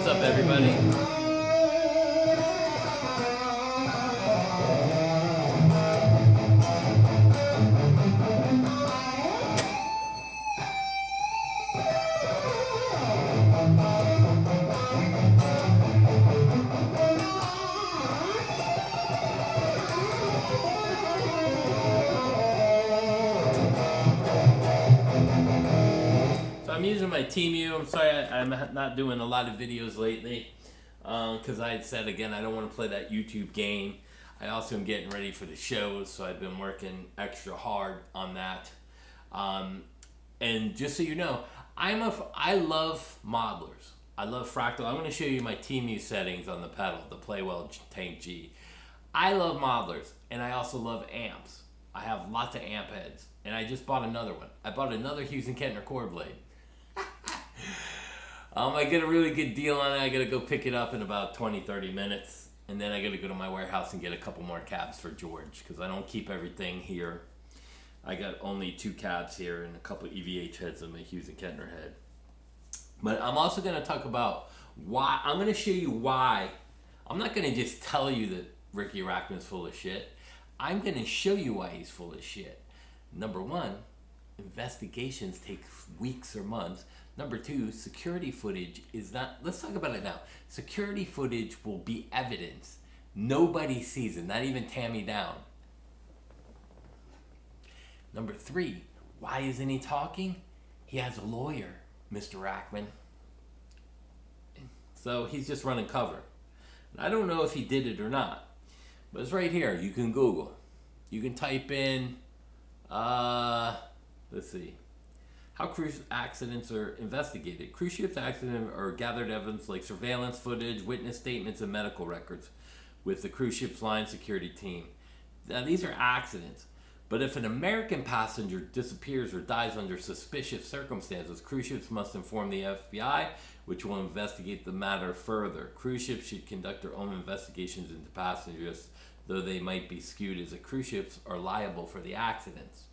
up, everybody? So I'm using my Temu. I'm sorry I'm not doing a lot of videos lately because I had said again I don't want to play that YouTube game. I also am getting ready for the shows, so I've been working extra hard on that. And just so you know, I love modelers. I love fractal. I'm going to show you my Temu settings on the pedal, the Playwell Tank G. I love modelers, and I also love amps. I have lots of amp heads, and I just bought another one. I bought another Hughes & Kettner cord blade. I get a really good deal on it. I gotta go pick it up in about 20-30 minutes, and then I gotta go to my warehouse and get a couple more cabs for George, because I don't keep everything here. I got only 2 cabs here and a couple EVH heads on my Hughes & Kettner head. But I'm also gonna talk about why. I'm gonna show you why. I'm not gonna just tell you that Riki Rachtman's full of shit. I'm gonna show you why he's full of shit. Number one, investigations take weeks or months. Number 2, security footage is not, let's talk about it now. Security footage will be evidence. Nobody sees it, not even Taime down. Number 3, why isn't he talking? He has a lawyer, Mr. Rachtman. So he's just running cover. And I don't know if he did it or not, but it's right here. You can Google. You can type in, let's see. How cruise accidents are investigated. Cruise ships accidents are gathered evidence like surveillance footage, witness statements, and medical records with the cruise ship's line security team. Now these are accidents, but if an American passenger disappears or dies under suspicious circumstances, cruise ships must inform the FBI, which will investigate the matter further. Cruise ships should conduct their own investigations into passengers, though they might be skewed as the cruise ships are liable for the accidents.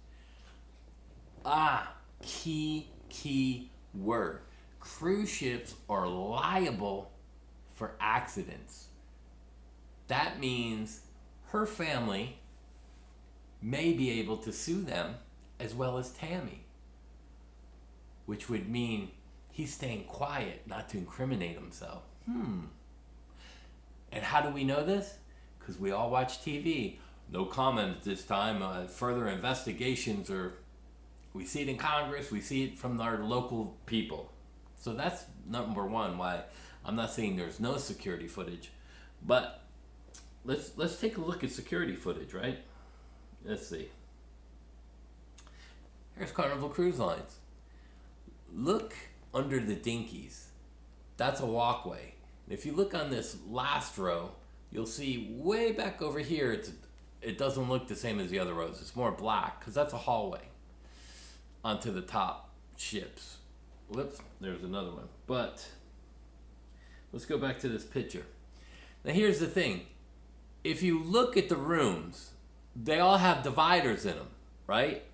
Key word. Cruise ships are liable for accidents. That means her family may be able to sue them as well as Taime, which would mean he's staying quiet not to incriminate himself. And how do we know this? Because we all watch TV. No comment at this time. Further investigations are... We see it in Congress. We see it from our local people. So that's number one why I'm not saying there's no security footage. But let's take a look at security footage, right? Let's see. Here's Carnival Cruise Lines. Look under the dinkies. That's a walkway. If you look on this last row, you'll see way back over here, it doesn't look the same as the other rows. It's more black because that's a hallway onto the top ships. Whoops, there's another one. But let's go back to this picture. Now here's the thing. If you look at the rooms, they all have dividers in them, right?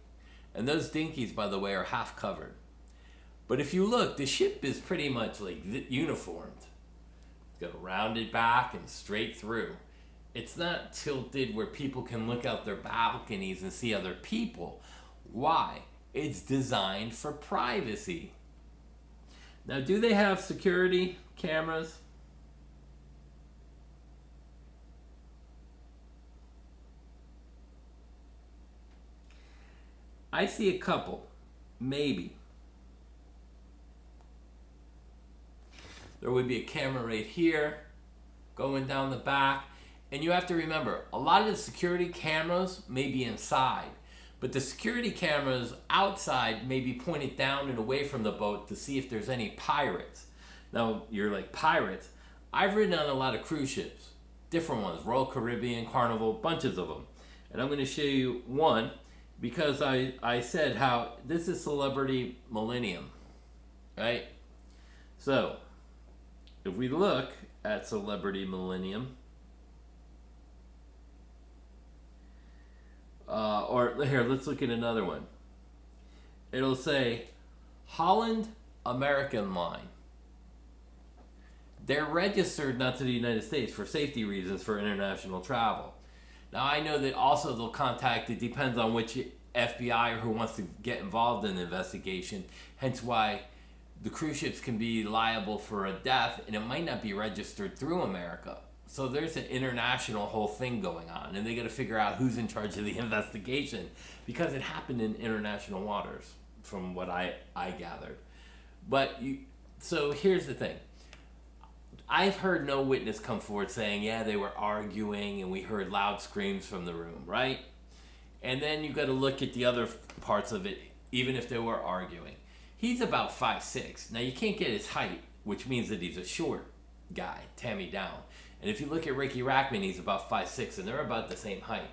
And those dinkies, by the way, are half covered. But if you look, the ship is pretty much like uniformed. It's got a rounded back and straight through. It's not tilted where people can look out their balconies and see other people. Why? It's designed for privacy. Now, do they have security cameras? I see a couple, maybe. There would be a camera right here, going down the back. And you have to remember, a lot of the security cameras may be inside. But the security cameras outside may be pointed down and away from the boat to see if there's any pirates. Now, you're like, pirates? I've ridden on a lot of cruise ships. Different ones. Royal Caribbean, Carnival, bunches of them. And I'm going to show you one because I said how this is Celebrity Millennium. Right? So, if we look at Celebrity Millennium, or here, let's look at another one. It'll say Holland American Line. they're registered not to the United States for safety reasons for international travel. Now I know that also they'll contact, it depends on which FBI or who wants to get involved in the investigation, hence why the cruise ships can be liable for a death and it might not be registered through America. So there's an international whole thing going on, and they got to figure out who's in charge of the investigation because it happened in international waters, from what I gathered. So here's the thing. I've heard no witness come forward saying, yeah, they were arguing and we heard loud screams from the room, right? And then you got to look at the other parts of it, even if they were arguing. He's about 5'6". Now you can't get his height, which means that he's a short guy, Taime down. And if you look at Riki Rackman, he's about 5'6", and they're about the same height.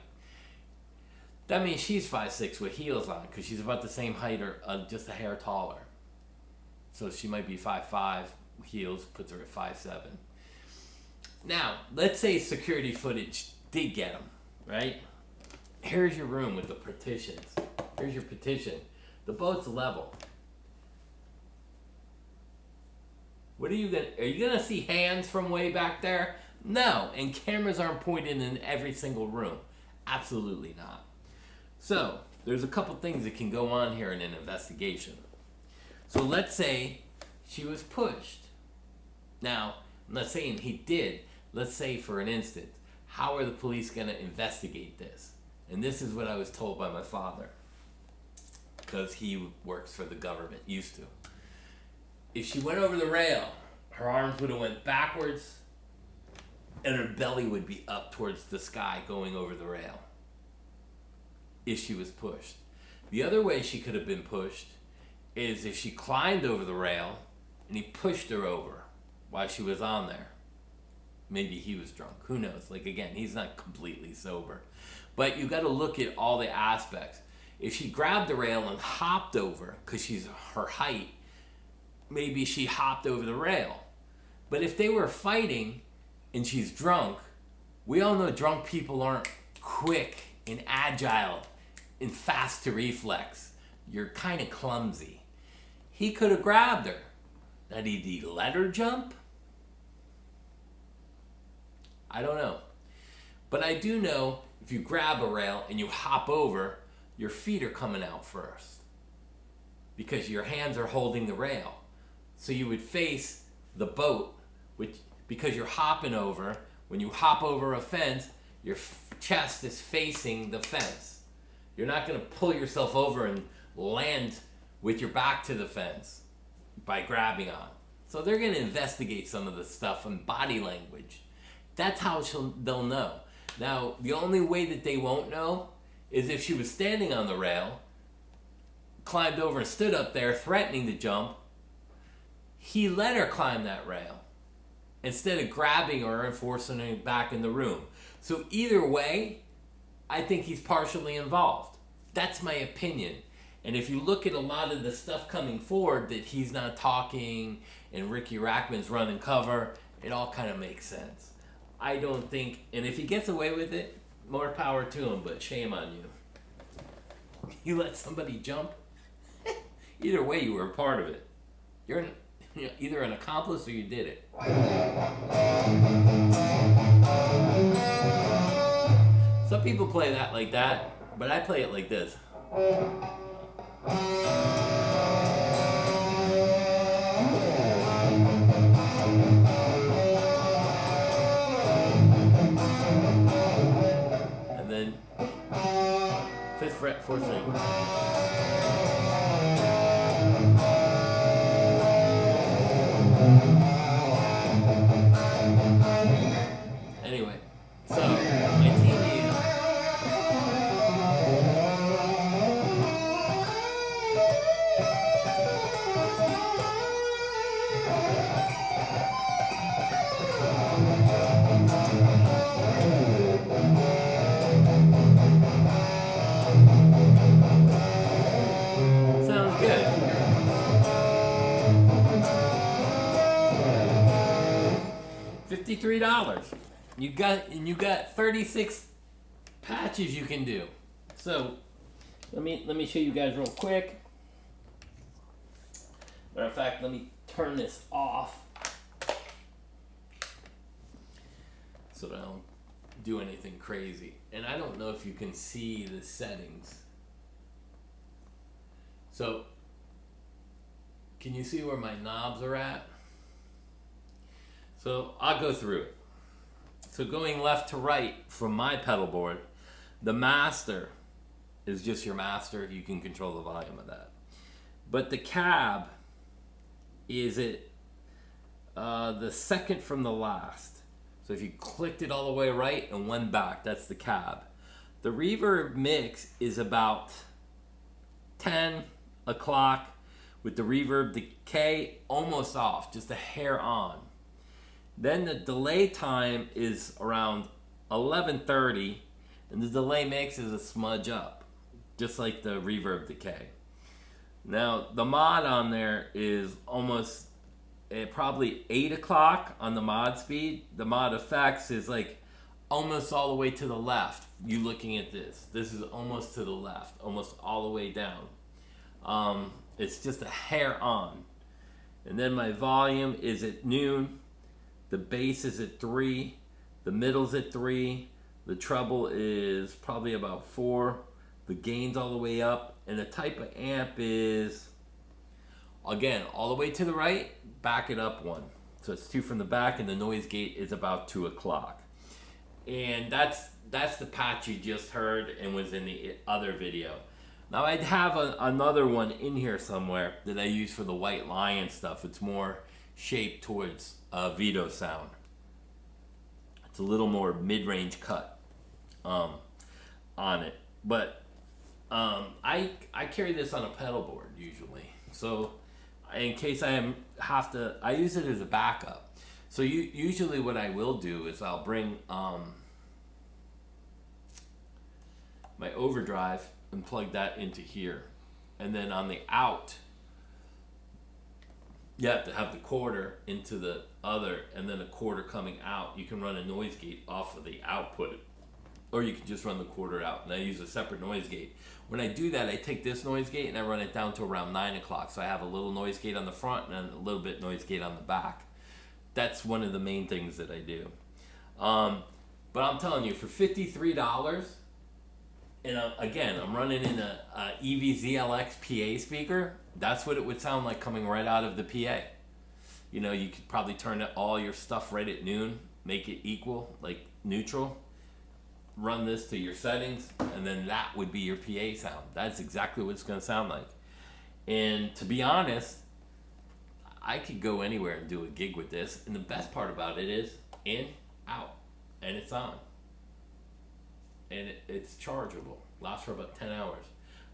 That means she's 5'6" with heels on, because she's about the same height or just a hair taller. So she might be 5'5", heels puts her at 5'7". Now, let's say security footage did get him, right? Here's your room with the partitions. Here's your petition. The boat's level. Are you gonna see hands from way back there? No, and cameras aren't pointed in every single room. Absolutely not. So, there's a couple things that can go on here in an investigation. So let's say she was pushed. Now, I'm not saying he did. Let's say for an instance, how are the police gonna investigate this? And this is what I was told by my father, because he works for the government, used to. If she went over the rail, her arms would have went backwards, and her belly would be up towards the sky going over the rail if she was pushed. The other way she could have been pushed is if she climbed over the rail and he pushed her over while she was on there. Maybe he was drunk. Who knows? Like, again, he's not completely sober. But you got to look at all the aspects. If she grabbed the rail and hopped over, because she's her height, maybe she hopped over the rail. But if they were fighting and she's drunk, we all know drunk people aren't quick and agile and fast to reflex. You're kind of clumsy. He could have grabbed her. Now, did he let her jump? I don't know. But I do know if you grab a rail and you hop over, your feet are coming out first because your hands are holding the rail. So you would face the boat, which, because you're hopping over, when you hop over a fence, your chest is facing the fence. You're not going to pull yourself over and land with your back to the fence by grabbing on. So they're going to investigate some of the stuff and body language. That's how they'll know. Now, the only way that they won't know is if she was standing on the rail, climbed over and stood up there threatening to jump. He let her climb that rail instead of grabbing her and forcing her back in the room. So either way, I think he's partially involved. That's my opinion. And if you look at a lot of the stuff coming forward that he's not talking and Riki Rackman's running cover, it all kind of makes sense. I don't think, and if he gets away with it, more power to him, but shame on you. You let somebody jump? Either way, you were a part of it. You're either an accomplice or you did it. Some people play that like that, but I play it like this. And then 5th fret, 4th string. Anyway, so my TV. Sounds good. $53. You got 36 patches you can do. So let me show you guys real quick. Matter of fact, let me turn this off. so that I don't do anything crazy. And I don't know if you can see the settings. So, can you see where my knobs are at? So, I'll go through it. So, going left to right from my pedal board, the master is just your master. You can control the volume of that. But the cab is the second from the last. So if you clicked it all the way right and went back, that's the cab. The reverb mix is about 10 o'clock with the reverb decay almost off, just a hair on. Then the delay time is around 11:30, and the delay mix is a smudge up, just like the reverb decay. Now the mod on there is almost probably 8 o'clock on the mod speed. The mod effects is like almost all the way to the left. You looking at this. This is almost to the left, almost all the way down. It's just a hair on. And then my volume is at noon. The bass is at 3. The middle's at 3. The treble is probably about 4. The gain's all the way up. And the type of amp is, again, all the way to the right, back it up 1. So it's 2 from the back, and the noise gate is about 2 o'clock. And that's the patch you just heard and was in the other video. Now I'd have another one in here somewhere that I use for the White Lion stuff. It's more shaped towards Vito sound. It's a little more mid-range cut on it. But I carry this on a pedal board usually. So in case I use it as a backup. So usually what I will do is I'll bring my overdrive and plug that into here. And then on the out, you have to have the quarter into the other and then a quarter coming out. You can run a noise gate off of the output, or you can just run the quarter out. And I use a separate noise gate. When I do that, I take this noise gate and I run it down to around 9 o'clock. So I have a little noise gate on the front and a little bit noise gate on the back. That's one of the main things that I do. But I'm telling you, for $53, and again, I'm running in a EVZLX PA speaker. That's what it would sound like coming right out of the PA. You know, you could probably turn all your stuff right at noon, make it equal, like neutral. Run this to your settings, and then that would be your PA sound. That's exactly what it's going to sound like. And to be honest, I could go anywhere and do a gig with this. And the best part about it is in, out, and it's on. And it's chargeable. Lasts for about 10 hours.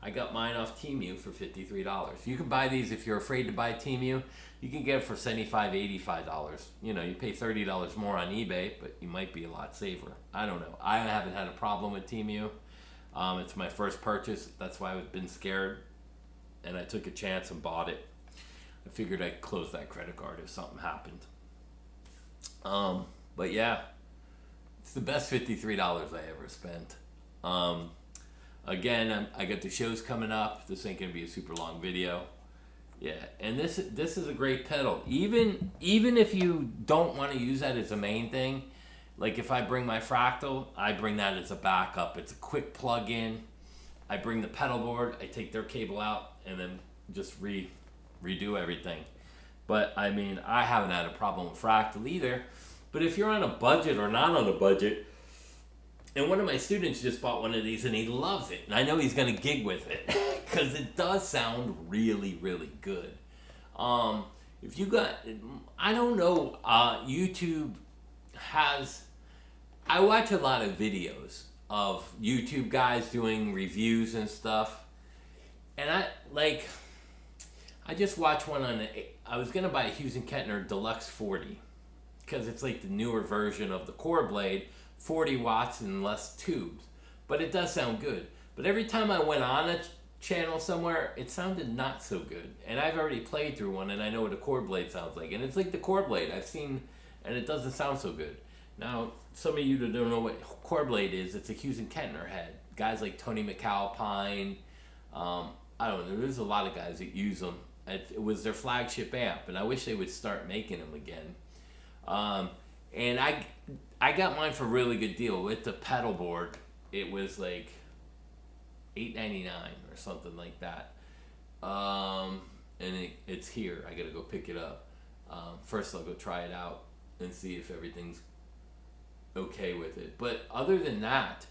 I got mine off Temu for $53. You can buy these if you're afraid to buy Temu. You can get it for $75, $85. You know, you pay $30 more on eBay, but you might be a lot safer. I don't know. I haven't had a problem with Temu. It's my first purchase. That's why I've been scared. And I took a chance and bought it. I figured I'd close that credit card if something happened. But yeah, it's the best $53 I ever spent. Again, I got the shows coming up. This ain't gonna be a super long video. Yeah, and this is a great pedal. Even if you don't want to use that as a main thing, like if I bring my Fractal, I bring that as a backup. It's a quick plug-in. I bring the pedal board, I take their cable out, and then just redo everything. But I mean, I haven't had a problem with Fractal either. But if you're on a budget or not on a budget, and one of my students just bought one of these and he loves it. And I know he's going to gig with it because it does sound really, really good. If you got, I don't know, YouTube has, I watch a lot of videos of YouTube guys doing reviews and stuff. And I just watched one on, I was going to buy a Hughes & Kettner Deluxe 40 because it's like the newer version of the Core Blade. 40 watts and less tubes, but it does sound good. But every time I went on a channel somewhere, it sounded not so good. And I've already played through one and I know what a Core Blade sounds like. And it's like the Core Blade I've seen, and it doesn't sound so good. Now, some of you that don't know what Core Blade is, it's a Hughes & Kettner head. Guys like Tony McAlpine, I don't know, there's a lot of guys that use them. It was their flagship amp, and I wish they would start making them again. And I I got mine for a really good deal with the pedal board. It was like $8.99 or something like that. And it's here. I gotta go pick it up. First, I'll go try it out and see if everything's okay with it. But other than that,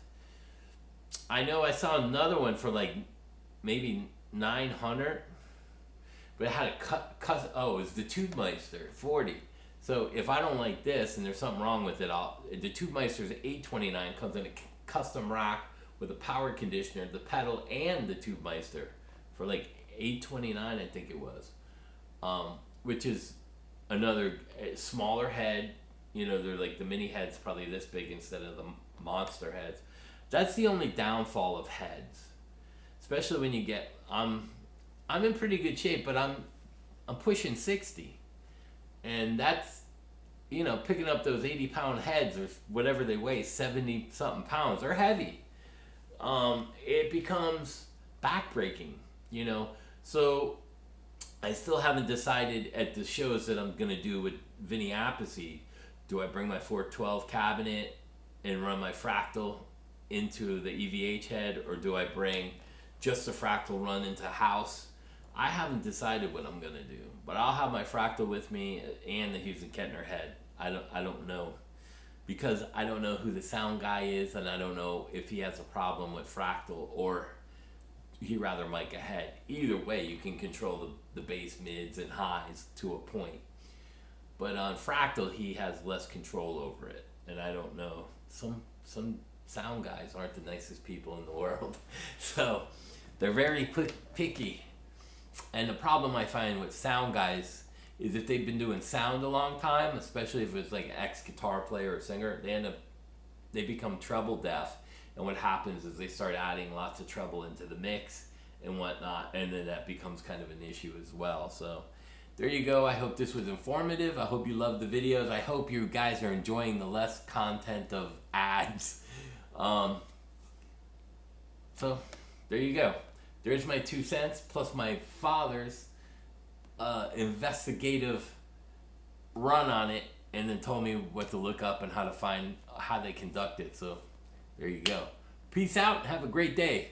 I know I saw another one for like maybe 900, but it had a cut. Oh, it's the Tubemeister 40. So if I don't like this and there's something wrong with it, the Tubemeister's $8.29, comes in a custom rack with a power conditioner, the pedal, and the Tubemeister for like $8.29, I think it was, which is another smaller head. You know, they're like the mini head's probably this big instead of the monster heads. That's the only downfall of heads, especially when you get. I'm in pretty good shape, but I'm pushing 60, and that's, you know, picking up those 80-pound heads or whatever they weigh, 70 something pounds. They're heavy. It becomes backbreaking, you know. So I still haven't decided at the shows that I'm gonna do with Vinny Appice. Do I bring my 412 cabinet and run my fractal into the EVH head, or do I bring just the fractal run into house? I haven't decided what I'm gonna do, but I'll have my fractal with me and the Hughes and Kettner head. I don't know, because I don't know who the sound guy is, and I don't know if he has a problem with fractal or he rather mic ahead. Either way, you can control the bass mids and highs to a point. But on fractal, he has less control over it, and I don't know. Some sound guys aren't the nicest people in the world, so they're very picky. And the problem I find with sound guys is if they've been doing sound a long time, especially if it's like an ex-guitar player or singer, they become treble deaf, and what happens is they start adding lots of treble into the mix and whatnot, and then that becomes kind of an issue as well. So there you go. I hope this was informative. I hope you loved the videos. I hope you guys are enjoying the less content of ads. So there you go. There's my 2 cents plus my father's investigative run on it, and then told me what to look up and how to find how they conduct it. So there you go. Peace out. Have a great day.